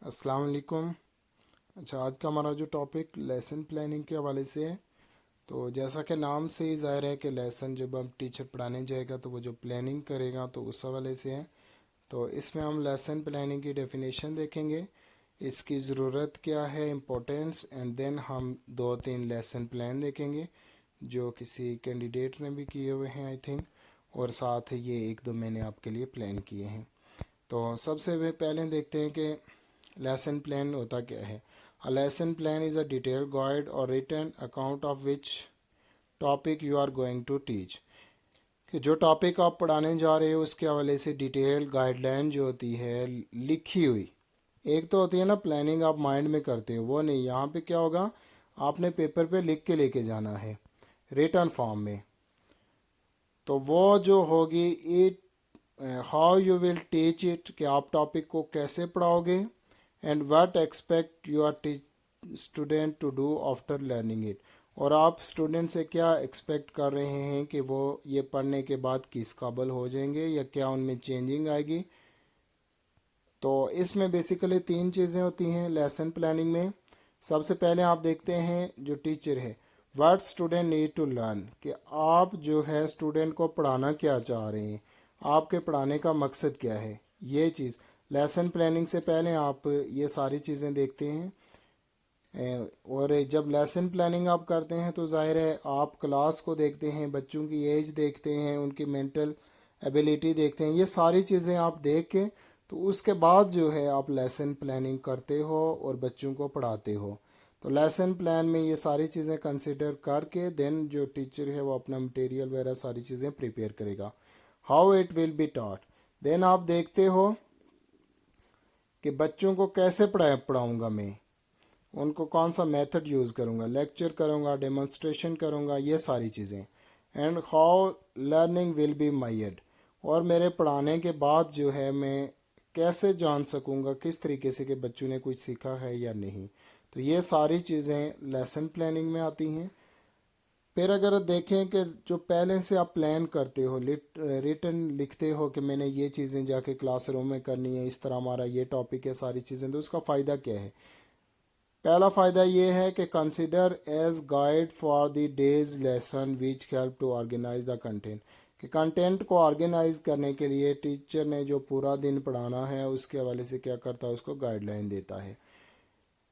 अस्सलाम वालेकुम। अच्छा, आज का हमारा जो टॉपिक लेसन प्लानिंग के हवाले से है। तो जैसा कि नाम से ही ज़ाहिर है कि लेसन जब हम टीचर पढ़ाने जाएगा तो वो जो प्लानिंग करेगा तो उस हवाले से है। तो इसमें हम लेसन प्लानिंग की डेफिनेशन देखेंगे, इसकी ज़रूरत क्या है, इम्पोर्टेंस, एंड देन हम दो तीन लेसन प्लान देखेंगे जो किसी कैंडिडेट ने भी किए हुए हैं आई थिंक, और साथ ये एक दो मैंने आपके लिए प्लान किए हैं। तो सबसे पहले देखते हैं कि लेसन प्लान होता क्या है। A lesson plan is a detail guide और written account of which topic you are going to teach. कि जो टॉपिक आप पढ़ाने जा रहे हो उसके हवाले से डिटेल गाइडलाइन जो होती है लिखी हुई। एक तो होती है ना प्लानिंग, आप माइंड में करते हो, वो नहीं। यहाँ पे क्या होगा, आपने पेपर पे लिख के लेके जाना है रिटन फॉर्म में। तो वो जो होगी it how you will teach it, कि आप टॉपिक को कैसे पढ़ाओगे, and what expect your student to do after learning it, और आप स्टूडेंट से क्या एक्सपेक्ट कर रहे हैं कि वो ये पढ़ने के बाद किस काबिल हो जाएंगे या क्या उनमें चेंजिंग आएगी। तो इसमें बेसिकली तीन चीज़ें होती हैं लेसन प्लानिंग में। सबसे पहले आप देखते हैं जो टीचर है, what student need to learn, कि आप जो है स्टूडेंट को पढ़ाना क्या चाह रहे हैं, आपके पढ़ाने का मकसद क्या है। ये चीज़ लेसन प्लानिंग से पहले आप ये सारी चीज़ें देखते हैं। और जब लेसन प्लानिंग आप करते हैं तो जाहिर है आप क्लास को देखते हैं, बच्चों की एज देखते हैं, उनकी मेंटल एबिलिटी देखते हैं। ये सारी चीज़ें आप देख के तो उसके बाद जो है आप लेसन प्लानिंग करते हो और बच्चों को पढ़ाते हो। तो लेसन प्लान में ये सारी चीज़ें कंसिडर करके देन जो टीचर है वो अपना मटेरियल वगैरह सारी चीज़ें प्रिपेयर करेगा। How it will be taught, then आप देखते हो कि बच्चों को कैसे पढ़ाऊँगा मैं, उनको कौन सा मेथड यूज़ करूँगा, लेक्चर करूँगा, डेमोन्स्ट्रेशन करूँगा, ये सारी चीज़ें। And how learning will be might, और मेरे पढ़ाने के बाद जो है मैं कैसे जान सकूँगा किस तरीके से कि बच्चों ने कुछ सीखा है या नहीं। तो ये सारी चीज़ें लेसन प्लानिंग में आती हैं। फिर अगर देखें कि जो पहले से आप प्लान करते हो, रिटन लिखते हो कि मैंने ये चीज़ें जाके क्लासरूम में करनी है, इस तरह हमारा ये टॉपिक है, सारी चीज़ें, तो उसका फ़ायदा क्या है। पहला फ़ायदा ये है कि consider as guide for the day's lesson which help to organize the content, कि कंटेंट को ऑर्गेनाइज करने के लिए टीचर ने जो पूरा दिन पढ़ाना है उसके हवाले से क्या करता है, उसको गाइडलाइन देता है।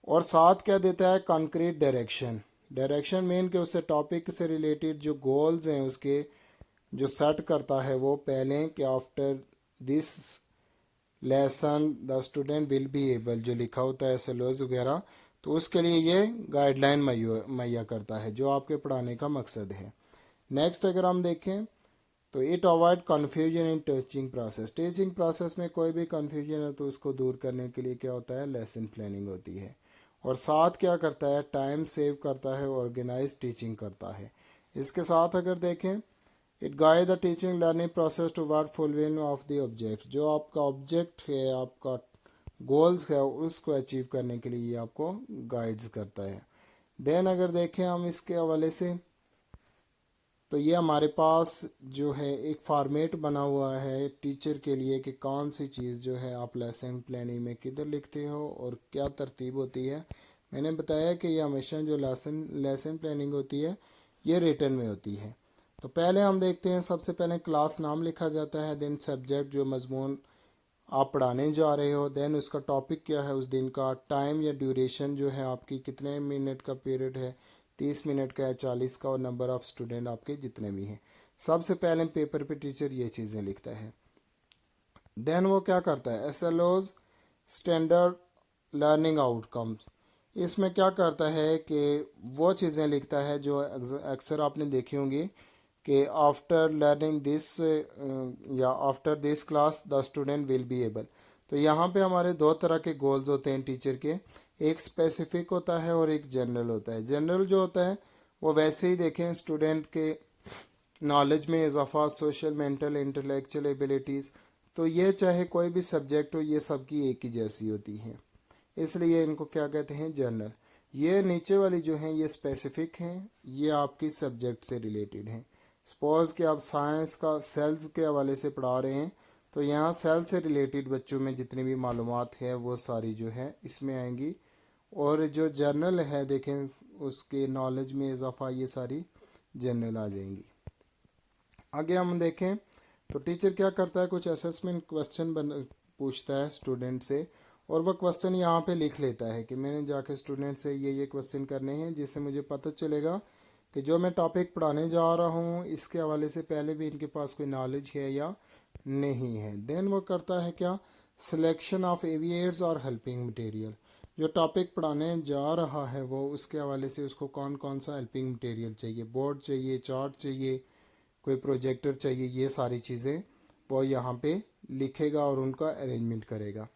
और साथ क्या देता है, कंक्रीट डायरेक्शन। डायरेक्शन मीन कि उससे टॉपिक से रिलेटेड जो गोल्स हैं उसके जो सेट करता है वो पहले कि after this lesson the student will be able, जो लिखा होता है सिलेबस वगैरह, तो उसके लिए ये गाइडलाइन मुहैया करता है जो आपके पढ़ाने का मकसद है। नेक्स्ट अगर हम देखें तो it avoid confusion in teaching process. Teaching process में कोई भी कन्फ्यूजन है तो उसको दूर करने के लिए क्या होता है, लेसन प्लानिंग होती है। और साथ क्या करता है, टाइम सेव करता है, ऑर्गेनाइज टीचिंग करता है। इसके साथ अगर देखें, it guide the teaching learning process toward fulfil of the object, जो आपका ऑब्जेक्ट है, आपका गोल्स है, उसको अचीव करने के लिए ये आपको गाइड्स करता है। देन अगर देखें हम इसके हवाले से, तो ये हमारे पास जो है एक फॉर्मेट बना हुआ है टीचर के लिए कि कौन सी चीज़ जो है आप लेसन प्लानिंग में किधर लिखते हो और क्या तरतीब होती है। मैंने बताया कि ये हमेशा जो लेसन प्लानिंग होती है ये रिटन में होती है। तो पहले हम देखते हैं, सबसे पहले क्लास नाम लिखा जाता है, देन सब्जेक्ट जो मजमून आप पढ़ाने जा रहे हो, देन उसका टॉपिक क्या है उस दिन का, टाइम या ड्यूरेशन जो है आपकी कितने मिनट का पीरियड है, 30 मिनट का है, 40 का, और नंबर ऑफ़ स्टूडेंट आपके जितने भी हैं। सबसे पहले पेपर पे टीचर ये चीज़ें लिखता है। देन वो क्या करता है, एसएलओज स्टैंडर्ड लर्निंग आउटकम्स, इसमें क्या करता है कि वो चीज़ें लिखता है जो अक्सर आपने देखी होंगी कि आफ्टर लर्निंग दिस या after this class the student will be able. तो यहाँ पे हमारे दो तरह के गोल्स होते हैं टीचर के, एक स्पेसिफिक होता है और एक जनरल होता है। जनरल जो होता है वो वैसे ही देखें, स्टूडेंट के नॉलेज में इजाफा, सोशल, मेंटल, इंटेलेक्चुअल एबिलिटीज़, तो ये चाहे कोई भी सब्जेक्ट हो ये सबकी एक ही जैसी होती हैं, इसलिए इनको क्या कहते हैं, जनरल। ये नीचे वाली जो हैं ये स्पेसिफिक हैं, ये आपकी सब्जेक्ट से रिलेटेड हैं। सपोज़ कि आप साइंस का सेल्स के हवाले से पढ़ा रहे हैं तो यहाँ सेल से रिलेटेड बच्चों में जितनी भी मालूमात है वो सारी जो है इसमें आएंगी। और जो जर्नल है देखें उसके नॉलेज में इजाफा, ये सारी जर्नल आ जाएंगी। आगे हम देखें तो टीचर क्या करता है, कुछ असेसमेंट क्वेश्चन पूछता है स्टूडेंट से, और वह क्वेश्चन यहाँ पे लिख लेता है कि मैंने जाके स्टूडेंट से ये क्वेश्चन करने हैं, जिससे मुझे पता चलेगा कि जो मैं टॉपिक पढ़ाने जा रहा हूँ इसके हवाले से पहले भी इनके पास कोई नॉलेज है या नहीं है। देन वो करता है क्या, सिलेक्शन ऑफ एविएट्स और हेल्पिंग मटेरियल। जो टॉपिक पढ़ाने जा रहा है वो उसके हवाले से उसको कौन कौन सा हेल्पिंग मटेरियल चाहिए, बोर्ड चाहिए, चार्ट चाहिए, कोई प्रोजेक्टर चाहिए, ये सारी चीज़ें वो यहाँ पे लिखेगा और उनका अरेंजमेंट करेगा।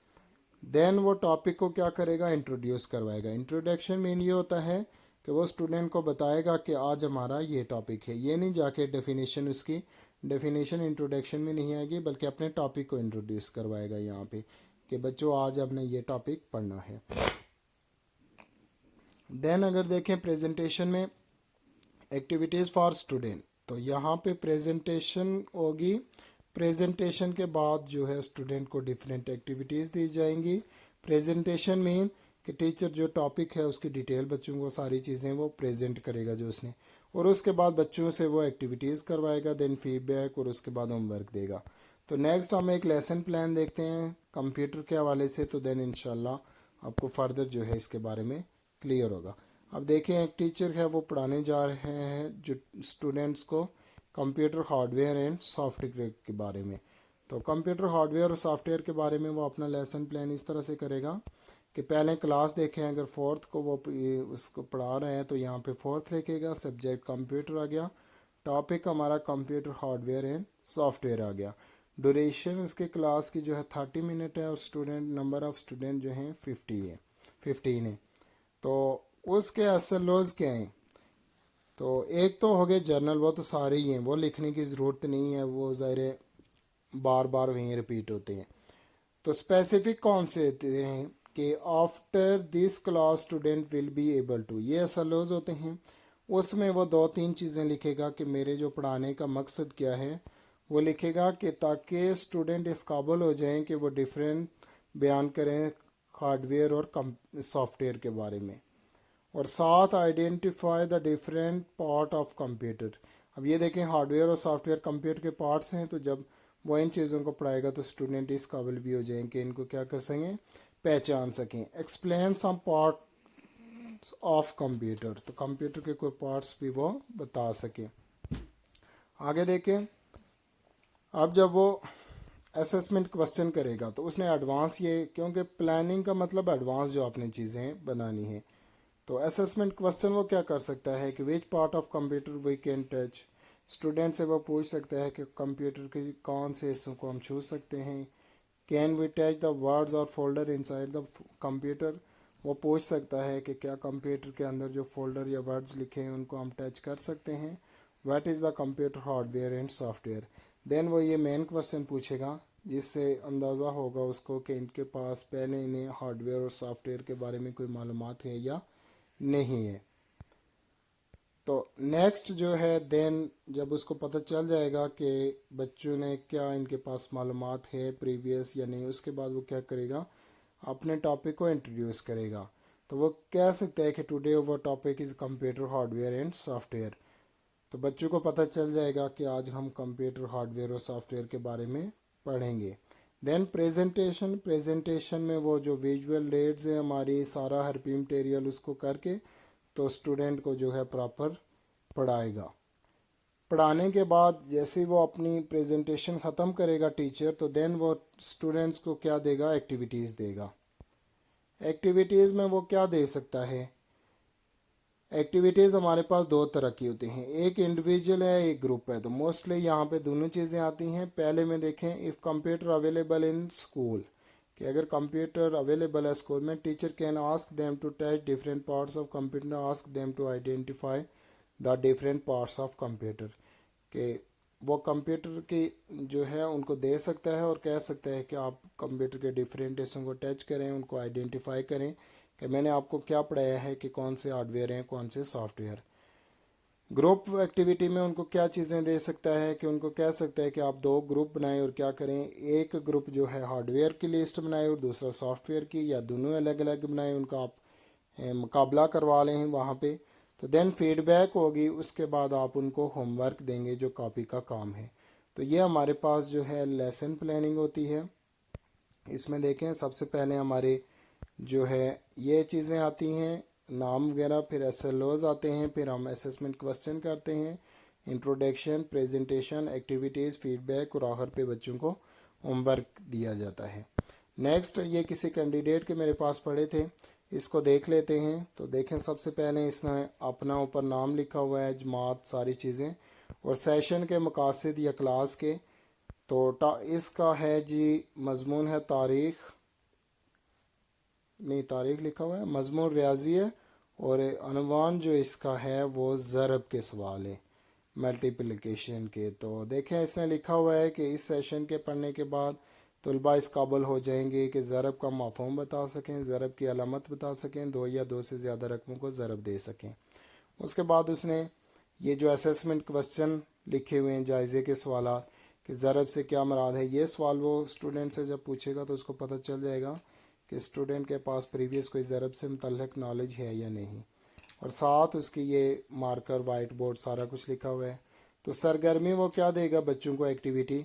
देन वो टॉपिक को क्या करेगा, इंट्रोड्यूस करवाएगा। इंट्रोडक्शन मीन ये होता है कि वो स्टूडेंट को बताएगा कि आज हमारा ये टॉपिक है। ये नहीं जाके डेफिनेशन, उसकी डेफिनेशन इंट्रोडक्शन में नहीं आएगी, बल्कि अपने टॉपिक को इंट्रोड्यूस करवाएगा यहाँ पे कि बच्चों आज हमने ये टॉपिक पढ़ना है। देन अगर देखें प्रेजेंटेशन में एक्टिविटीज़ फॉर स्टूडेंट, तो यहाँ पे प्रेजेंटेशन होगी। प्रेजेंटेशन के बाद जो है स्टूडेंट को डिफरेंट एक्टिविटीज़ दी जाएंगी। प्रेजेंटेशन मीन कि टीचर जो टॉपिक है उसकी डिटेल बच्चों को सारी चीज़ें वो प्रेजेंट करेगा जो उसने, और उसके बाद बच्चों से वो एक्टिविटीज़ करवाएगा, देन फीडबैक, और उसके बाद होमवर्क देगा। तो नेक्स्ट हम एक लेसन प्लान देखते हैं कंप्यूटर के हवाले से, तो देन इंशाल्लाह आपको फर्दर जो है इसके बारे में क्लियर होगा। अब देखें एक टीचर है वो पढ़ाने जा रहे हैं जो स्टूडेंट्स को कंप्यूटर हार्डवेयर एंड सॉफ्टवेयर के बारे में। तो कंप्यूटर हार्डवेयर और सॉफ्टवेयर के बारे में वो अपना लेसन प्लान इस तरह से करेगा कि पहले क्लास देखें, अगर फोर्थ को वो उसको पढ़ा रहे हैं तो यहाँ पे फोर्थ लिखेगा, सब्जेक्ट कंप्यूटर आ गया, टॉपिक हमारा कंप्यूटर हार्डवेयर एंड सॉफ्टवेयर आ गया। ड्यूरेशन इसके क्लास की जो है 30 मिनट है, और स्टूडेंट नंबर ऑफ़ स्टूडेंट जो हैं 15 है। तो उसके असल लॉज क्या हैं, तो एक तो हो गए जर्नल, वो तो सारे ही हैं, वो लिखने की ज़रूरत नहीं है, वो ज़ाहिर बार बार वहीं रिपीट होते हैं। तो स्पेसिफिक कौन से होते हैं कि after this class student will be able to, ये असल लॉज होते हैं। उसमें वो 2-3 चीज़ें लिखेगा कि मेरे जो पढ़ाने का मकसद क्या है, वो लिखेगा कि ताकि स्टूडेंट इस काबिल हो जाएं कि वो डिफरेंट बयान करें हार्डवेयर और सॉफ्टवेयर के बारे में, और साथ identify the different part of computer. अब ये देखें हार्डवेयर और सॉफ्टवेयर कंप्यूटर के पार्ट्स हैं, तो जब वो इन चीज़ों को पढ़ाएगा तो स्टूडेंट इस काबिल भी हो जाएंगे कि इनको क्या कर सकें, पहचान सकें। Explain some part of computer, तो कंप्यूटर के कोई पार्ट्स भी वो बता सकें। आगे देखें, अब जब वो असेसमेंट क्वेश्चन करेगा तो उसने एडवांस, ये क्योंकि प्लानिंग का मतलब एडवांस जो आपने चीज़ें बनानी है, तो असेसमेंट क्वेश्चन वो क्या कर सकता है कि which part of computer we can touch. Student से वो पूछ सकता है कि कंप्यूटर के कौन से हिस्सों को हम छू सकते हैं। Can we touch the words और फोल्डर इनसाइड द कंप्यूटर, वो पूछ सकता है कि क्या कंप्यूटर के अंदर जो फोल्डर या वर्ड्स लिखे हैं उनको हम टच कर सकते हैं। What is the computer hardware and software. Then वो ये मेन क्वेश्चन पूछेगा जिससे अंदाज़ा होगा उसको कि इनके पास पहले इन्हें हार्डवेयर और सॉफ्टवेयर के बारे में कोई मालूमात है या नहीं है। तो नेक्स्ट जो है देन जब उसको पता चल जाएगा कि बच्चों ने क्या इनके पास मालूमात है प्रीवियस या नहीं, उसके बाद वो क्या करेगा, अपने टॉपिक को इंट्रोड्यूस करेगा। तो वो कह सकता है कि today our topic is computer hardware and software. तो बच्चों को पता चल जाएगा कि आज हम कंप्यूटर हार्डवेयर और सॉफ्टवेयर के बारे में पढ़ेंगे। देन प्रेजेंटेशन में वो जो विजुअल एड्स है हमारी, सारा हरपी मटेरियल उसको करके तो स्टूडेंट को जो है प्रॉपर पढ़ाएगा। पढ़ाने के बाद जैसे वो अपनी प्रेजेंटेशन ख़त्म करेगा टीचर, तो देन वो स्टूडेंट्स को क्या देगा, एक्टिविटीज़ देगा। एक्टिविटीज़ में वो क्या दे सकता है, एक्टिविटीज़ हमारे पास दो तरह की होती हैं, एक इंडिविजुअल है एक ग्रुप है। तो मोस्टली यहाँ पे दोनों चीज़ें आती हैं। पहले में देखें if computer available in school, कि अगर कंप्यूटर अवेलेबल है स्कूल में, teacher can ask them to touch different parts of computer, ask them to identify the different parts of computer, कि वो कंप्यूटर की जो है उनको दे सकता है और कह सकता है कि आप कंप्यूटर के डिफरेंट हिस्सों को टच करें, उनको आइडेंटिफाई करें कि मैंने आपको क्या पढ़ाया है कि कौन से हार्डवेयर हैं कौन से सॉफ्टवेयर। ग्रुप एक्टिविटी में उनको क्या चीज़ें दे सकता है कि उनको कह सकता है कि आप दो ग्रुप बनाएं और क्या करें, एक ग्रुप जो है हार्डवेयर की लिस्ट बनाएं और दूसरा सॉफ्टवेयर की, या दोनों अलग अलग बनाएं, उनका आप मुकाबला करवा लें वहाँ पे। तो देन फीडबैक होगी, उसके बाद आप उनको होमवर्क देंगे जो कॉपी का काम है। तो ये हमारे पास जो है लेसन प्लानिंग होती है। इसमें देखें सबसे पहले हमारे जो है ये चीज़ें आती हैं, नाम वगैरह, फिर एसएलओज आते हैं, फिर हम असेसमेंट क्वेश्चन करते हैं, इंट्रोडक्शन, प्रेजेंटेशन, एक्टिविटीज़, फीडबैक, और आखिर पे बच्चों को होमवर्क दिया जाता है। नेक्स्ट, ये किसी कैंडिडेट के मेरे पास पढ़े थे, इसको देख लेते हैं। तो देखें सबसे पहले इसने अपना ऊपर नाम लिखा हुआ है, जमात, सारी चीज़ें, और सेशन के मकासद या क्लास के। तो इसका है जी मजमून है तारीख़, नहीं तारीख लिखा हुआ है, मजमून रियाजी है, और अनवान जो इसका है वो ज़रब के सवाल है, मल्टीप्लिकेशन के। तो देखें इसने लिखा हुआ है कि इस सेशन के पढ़ने के बाद तलबा इस काबिल हो जाएंगे कि ज़रब का मफ़हूम बता सकें, ज़रब की अलामत बता सकें, दो या दो से ज़्यादा रकमों को ज़रब दे सकें। उसके बाद उसने ये जो असेसमेंट क्वेश्चन लिखे हुए हैं, जायज़े के सवाल, कि ज़रब से क्या मुराद है, ये सवाल वो स्टूडेंट से जब पूछेगा तो उसको पता चल जाएगा कि स्टूडेंट के पास प्रीवियस कोई ज़रब से मुतल्लिक़ नॉलेज है या नहीं। और साथ उसकी ये मार्कर, वाइट बोर्ड, सारा कुछ लिखा हुआ है। तो सरगर्मी वो क्या देगा बच्चों को, एक्टिविटी,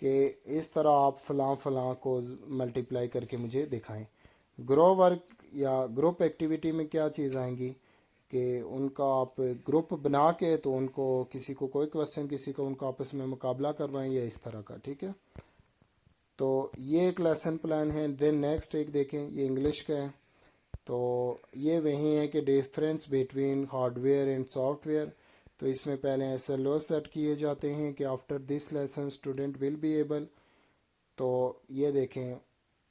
कि इस तरह आप फ़लाँ फ़लाँ को मल्टीप्लाई करके मुझे दिखाएं। ग्रो वर्क या ग्रुप एक्टिविटी में क्या चीज़ आएंगी कि उनका आप ग्रुप बना के तो उनको किसी को कोई क्वेश्चन, किसी को उनका आपस में मुकाबला करवाएं, या इस तरह का, ठीक है। तो ये एक लेसन प्लान है। देन नेक्स्ट एक देखें, ये इंग्लिश का है। तो ये वही है कि difference between hardware and software. तो इसमें पहले एसएलओ सेट किए जाते हैं कि after this lesson student will be able. तो ये देखें,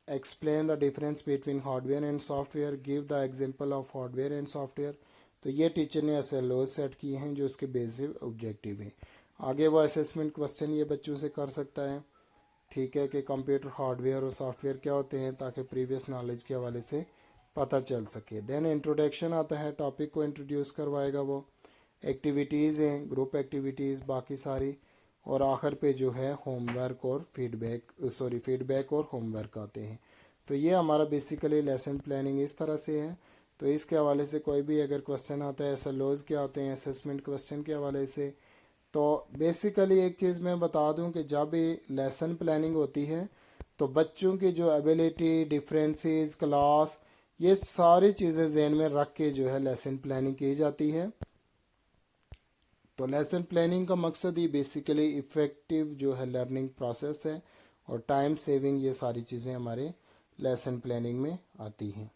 explain the difference between hardware and software, give the example of hardware and software. तो ये टीचर ने एसएलओ सेट किए हैं जो उसके बेसिक ऑब्जेक्टिव हैं। आगे वो असेसमेंट क्वेश्चन ये बच्चों से कर सकता है, ठीक है, कि कंप्यूटर हार्डवेयर और सॉफ्टवेयर क्या होते हैं, ताकि प्रीवियस नॉलेज के हवाले से पता चल सके। देन इंट्रोडक्शन आता है, टॉपिक को इंट्रोड्यूस करवाएगा वो। एक्टिविटीज़ हैं, ग्रुप एक्टिविटीज़ बाकी सारी, और आखिर पे जो है होमवर्क और फीडबैक और होमवर्क आते हैं। तो ये हमारा बेसिकली लेसन प्लानिंग इस तरह से है। तो इसके हवाले से कोई भी अगर क्वेश्चन आता है, एसएलओज क्या होते हैं, असेसमेंट क्वेश्चन के हवाले से, तो बेसिकली एक चीज़ मैं बता दूं कि जब ये लेसन प्लानिंग होती है तो बच्चों की जो एबिलिटी, डिफरेंसेस, क्लास, ये सारी चीज़ें जहन में रख के जो है लेसन प्लानिंग की जाती है। तो लेसन प्लानिंग का मकसद ही बेसिकली इफ़ेक्टिव जो है लर्निंग प्रोसेस है, और टाइम सेविंग, ये सारी चीज़ें हमारे लेसन प्लानिंग में आती हैं।